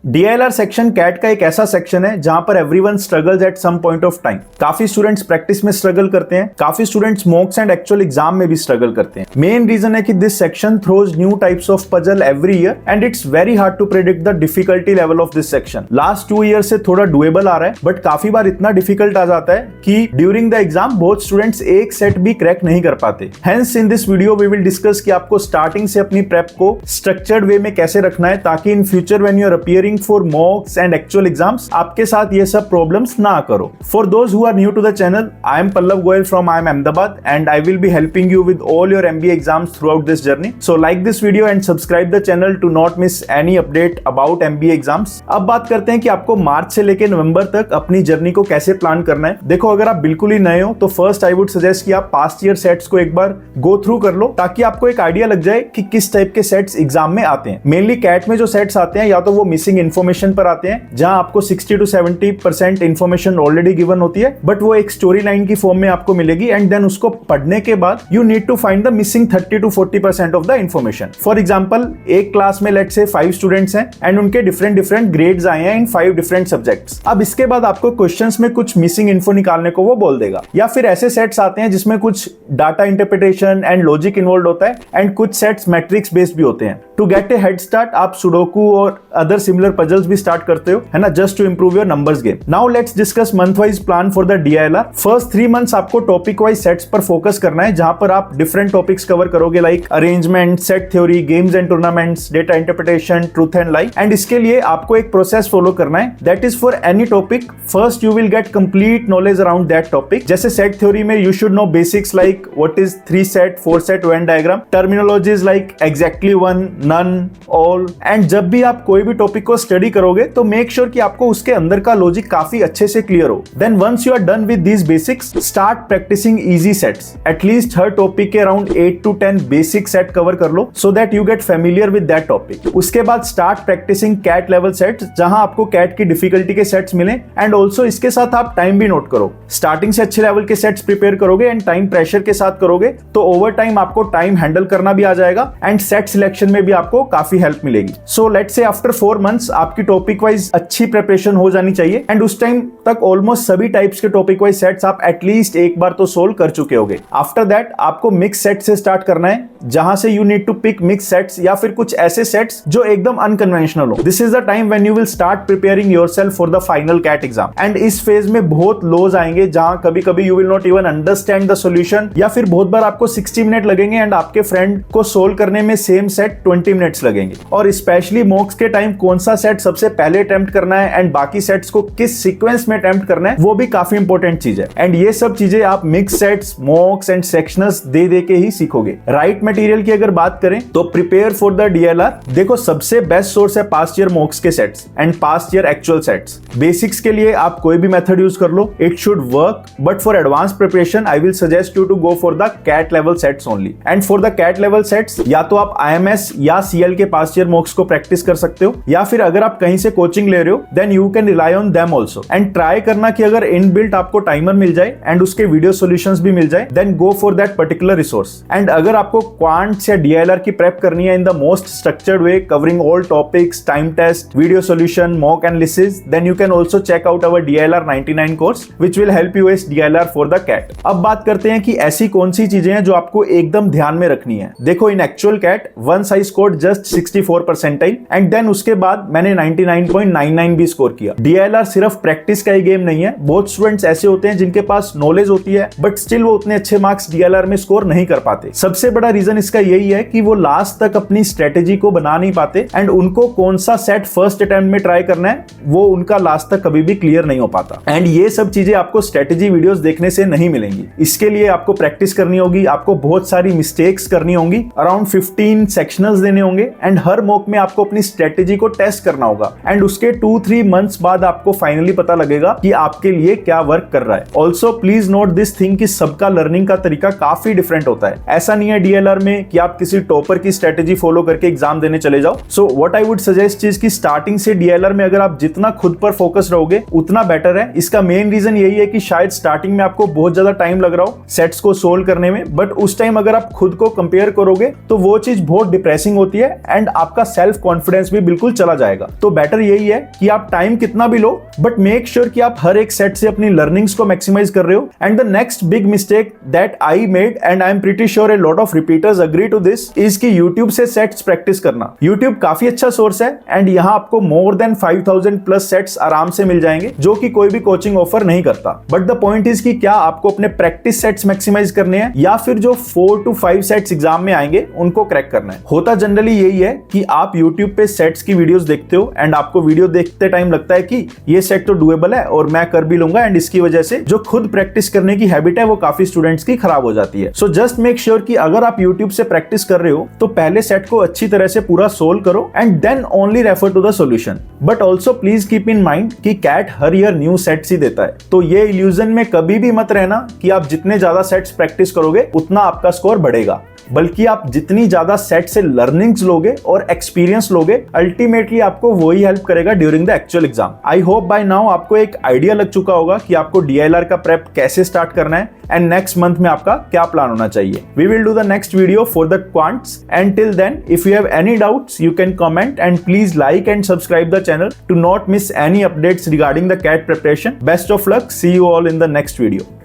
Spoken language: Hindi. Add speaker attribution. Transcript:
Speaker 1: डीएलआर सेक्शन कैट का एक ऐसा सेक्शन है जहां पर everyone struggles at some point of time. काफी स्टूडेंट्स प्रैक्टिस में स्ट्रगल करते हैं, काफी students mocks and actual exam में भी स्ट्रगल करते हैं। मेन रीजन है कि this section throws new types of puzzle every year and it's very hard to predict the difficulty level of this section. Last 2 year से थोड़ा डुएबल आ रहा है, बट काफी बार इतना डिफिकल्ट आ जाता है कि ड्यूरिंग द एग्जाम बहुत स्टूडेंट्स एक सेट भी क्रैक नहीं कर पाते। Hence in this video we will discuss कि आपको स्टार्टिंग से अपनी प्रेप को स्ट्रक्चर्ड वे में कैसे रखना है ताकि in future when you are appearing for mocks and actual exams आपके साथ ये सब problems ना करो। For those who are new to the channel, I am Pallav Goyal from IIM Ahmedabad and I will be helping you with all your MBA exams throughout this journey. So like this video and subscribe the channel to not miss any update about MBA exams. अब बात करते हैं कि आपको मार्च से लेकर नवंबर तक अपनी जर्नी को कैसे प्लान करना है। देखो, अगर आप बिल्कुल ही नए हो तो फर्स्ट आई वुड सजेस्ट कि आप पास्ट ईयर सेट्स को एक बार गो थ्रू कर लो ताकि आपको एक आइडिया लग जाए कि किस टाइप के सेट्स एग्जाम में आते हैं। मेनली कैट में जो सेट्स आते हैं या तो वो मिसिंग इन्फॉर्मेशन पर आते हैं जहां आपको 60 to 70% इंफॉर्मेशन ऑलरेडी गिवन होती है, बट वो एक स्टोरी लाइन की फॉर्म में आपको मिलेगी एंड देन उसको पढ़ने के बाद you need to find the missing 30 to 40% of the information. For example, एक क्लास में लेट्स से 5 स्टूडेंट्स हैं एंड उनके डिफरेंट ग्रेड्स आए हैं इन 5 डिफरेंट सब्जेक्ट्स। अब इसके बाद आपको क्वेश्चंस में कुछ मिसिंग इन्फो निकालने को वो बोल देगा, या फिर ऐसे सेट्स आते हैं जिसमें कुछ data interpretation and logic involve होता है एंड कुछ सेट्स मैट्रिक्स बेस्ड भी होते हैं। To get a head start आप सुडोकू और अदर सिमिलर पजल्स भी स्टार्ट करते हो, है ना, just to improve your numbers game. Now let's discuss month wise plan for the DILR. First 3 months आपको टॉपिक वाइज सेट्स पर फोकस करना है जहां पर आप डिफरेंट टॉपिक्स कवर करोगे like arrangement, set theory, games and tournaments, data interpretation, truth and lie. And इसके लिए आपको एक प्रोसेस फॉलो करना है, that is for any topic first you will get complete knowledge around that topic. जैसे सेट थ्योरी में you should know basics like what is 3 set, 4 set, Venn diagram, terminologies like exactly, one, none, all. And जब भी आप कोई भी टॉपिक को स्टडी करोगे तो मेक श्योर कि आपको उसके अंदर का लॉजिक काफी अच्छे से क्लियर हो। Then once you are done with these basics, start practicing easy sets. At least हर टॉपिक के around 8 to 10 basic set cover कर लो so that you get familiar with that topic. उसके बाद start practicing CAT level sets जहां आपको कैट की डिफिकल्टी के सेट्स मिले एंड ऑल्सो इसके साथ आप टाइम भी नोट करो। स्टार्टिंग से अच्छे लेवल के सेट्स प्रिपेयर करोगे एंड टाइम प्रेशर के साथ करोगे तो ओवर टाइम आपको टाइम हैंडल करना भी आ जाएगा एंड सेट सिलेक्शन में भी आपको काफी हेल्प मिलेगी। So let's say after 4 months आपकी टॉपिक वाइज अच्छी प्रिपरेशन हो जानी चाहिए एंड उस टाइम तक ऑलमोस्ट सभी टाइप्स के टॉपिक वाइज सेट्स आप एटलीस्ट एक बार तो सोल्व कर चुके होगे। आफ्टर दैट आपको मिक्स सेट से स्टार्ट करना है जहां से you need to pick mix sets या फिर कुछ ऐसे सेट्स जो एकदम अनकन्वेंशनल हो। This is the time when you will start preparing yourself for the final CAT exam and इस फेज में बहुत लॉज आएंगे जहां कभी कभी you will not even understand the solution या फिर बहुत बार आपको 60 मिनट लगेंगे एंड आपके फ्रेंड को सोल्व करने में सेम सेट 20 मिनट्स लगेंगे। और स्पेशली मॉक्स के टाइम कौन सा सेट सबसे पहले अटेम्प्ट करना है एंड बाकी सेट्स को किस सीक्वेंस में अटेम्प्ट करना है वो भी काफी इंपॉर्टेंट चीज है एंड ये सब चीजें आप मिक्स सेट्स, मॉक्स एंड सेक्शनल्स दे के ही सीखोगे। राइट मटेरियल की अगर बात करें तो प्रिपेयर फॉर द डीएलआर। देखो, सबसे बेस्ट सोर्स है पास्ट ईयर मॉक्स के sets and past year actual sets. Basics के लिए आप कोई भी मेथड यूज कर लो, it should work, but for advance preparation I will suggest you to go for the CAT level sets only. And for the CAT level sets या तो आप आईएमएस या सीएल के पास्ट ईयर मॉक्स को प्रैक्टिस कर सकते हो या फिर अगर आप कहीं से कोचिंग ले रहे हो then you can rely on them also and try करना कि अगर इनबिल्ट आपको टाइमर मिल जाए एंड उसके वीडियो सॉल्यूशंस भी मिल जाए then go for that particular resource. And अगर आपको क्वांट्स या डीएलआर की प्रेप करनी है in the most structured way covering all topics, time test, video solution, mock analysis, then you can also check out our DLR 99 course which will help you ace DLR for the CAT. अब बात करते हैं कि ऐसी कौन सी चीजें हैं जो आपको एकदम ध्यान में रखनी है। देखो, in actual CAT once I scored just 64 percentile and then उसके बाद मैंने 99.99 भी स्कोर किया। डीएलआर सिर्फ प्रैक्टिस का ही गेम नहीं है। बहुत स्टूडेंट्स ऐसे होते हैं जिनके पास नॉलेज होती है बट स्टिल वो उतने अच्छे मार्क्स डीएलआर में स्कोर नहीं कर पाते। सबसे बड़ा रीजन इसका यही है कि वो लास्ट तक अपनी स्ट्रेटेजी को बना नहीं पाते एंड उनको कौन सा सेट फर्स्ट अटेम्प्ट में ट्राई करना है वो उनका लास्ट तक कभी भी क्लियर नहीं हो पाता। एंड ये सब चीजें आपको स्ट्रेटेजी वीडियोस देखने से नहीं मिलेंगी। इसके लिए आपको प्रैक्टिस करनी होगी, आपको बहुत सारी मिस्टेक्स करनी होंगी, अराउंड 15 सेक्शनल्स देने होंगे एंड हर मॉक में आपको अपनी स्ट्रेटेजी को टेस्ट करना होगा एंड उसके 2-3 मंथ्स बाद आपको फाइनली पता लगेगा कि आपके लिए क्या वर्क कर रहा है। Also please note this thing कि सबका लर्निंग का तरीका काफी डिफरेंट होता है। ऐसा नहीं है डीएलआर में कि आप किसी टॉपर की स्ट्रेटेजी फॉलो करके एग्जाम देने चले जाओ। So what I would suggest is कि स्टार्टिंग से डीएलआर में अगर आप जितना खुद पर फोकस रहोगे उतना बेटर है। इसका मेन रीजन यही है कि शायद स्टार्टिंग में आपको बहुत ज्यादा टाइम लग रहा हो सेट्स को सोल्व करने में, बट उस टाइम अगर आप खुद को कंपेयर करोगे तो वो चीज बहुत डिप्रेसिंग होती है एंड आपका सेल्फ कॉन्फिडेंस भी बिल्कुल चला जाएगा। पाएगा। तो बेटर यही है कि आप टाइम कितना भी लो, बट मेक श्योर कि आप हर एक सेट से अपनी लर्निंग्स को मैक्सिमाइज कर रहे हो। And the next big mistake that I made, and I am pretty sure a lot of repeaters agree to this, is कि YouTube से सेट्स प्रैक्टिस करना। YouTube काफी अच्छा सोर्स है एंड यहाँ आपको मोर देन 5000 प्लस सेट्स आराम से मिल जाएंगे, जो कि कोई भी कोचिंग ऑफर नहीं करता। बट द पॉइंट इज कि क्या आपको अपने प्रैक्टिस सेट्स मैक्सिमाइज करने हैं या फिर जो 4 to 5 सेट्स एग्जाम में आएंगे उनको क्रैक करना है। होता जनरली यही है कि आप YouTube पे सेट्स की वीडियोस देखते हो एंड आपको वीडियो देखते टाइम लगता है कि ये सेट तो डुएबल है और मैं कर भी लूंगा, एंड इसकी वजह से जो खुद प्रैक्टिस करने की हैबिट है वो काफी स्टूडेंट्स की खराब हो जाती है। सो जस्ट मेक श्योर कि अगर आप YouTube से प्रैक्टिस कर रहे हो तो पहले सेट को अच्छी तरह से पूरा सोल्व करो and then only refer to the solution. But also please keep in mind कि कैट हर ईयर न्यू सेट्स ही देता है, तो ये इल्यूजन में कभी भी मत रहना कि आप जितने ज्यादा सेट्स प्रैक्टिस करोगे उतना आपका स्कोर बढ़ेगा, बल्कि आप जितनी ज्यादा सेट से लर्निंग्स लोगे और एक्सपीरियंस लोगे, अल्टीमेटली आपको वही हेल्प करेगा during the actual exam. I hope by now आपको एक आइडिया लग चुका होगा कि आपको DILR का प्रेप कैसे स्टार्ट करना है एंड नेक्स्ट मंथ में आपका क्या प्लान होना चाहिए। We will do the next video for the quants, and till then if you have any doubts you can comment and please like and subscribe the channel to not miss any updates regarding the CAT preparation. Best of luck, see you all in the next video.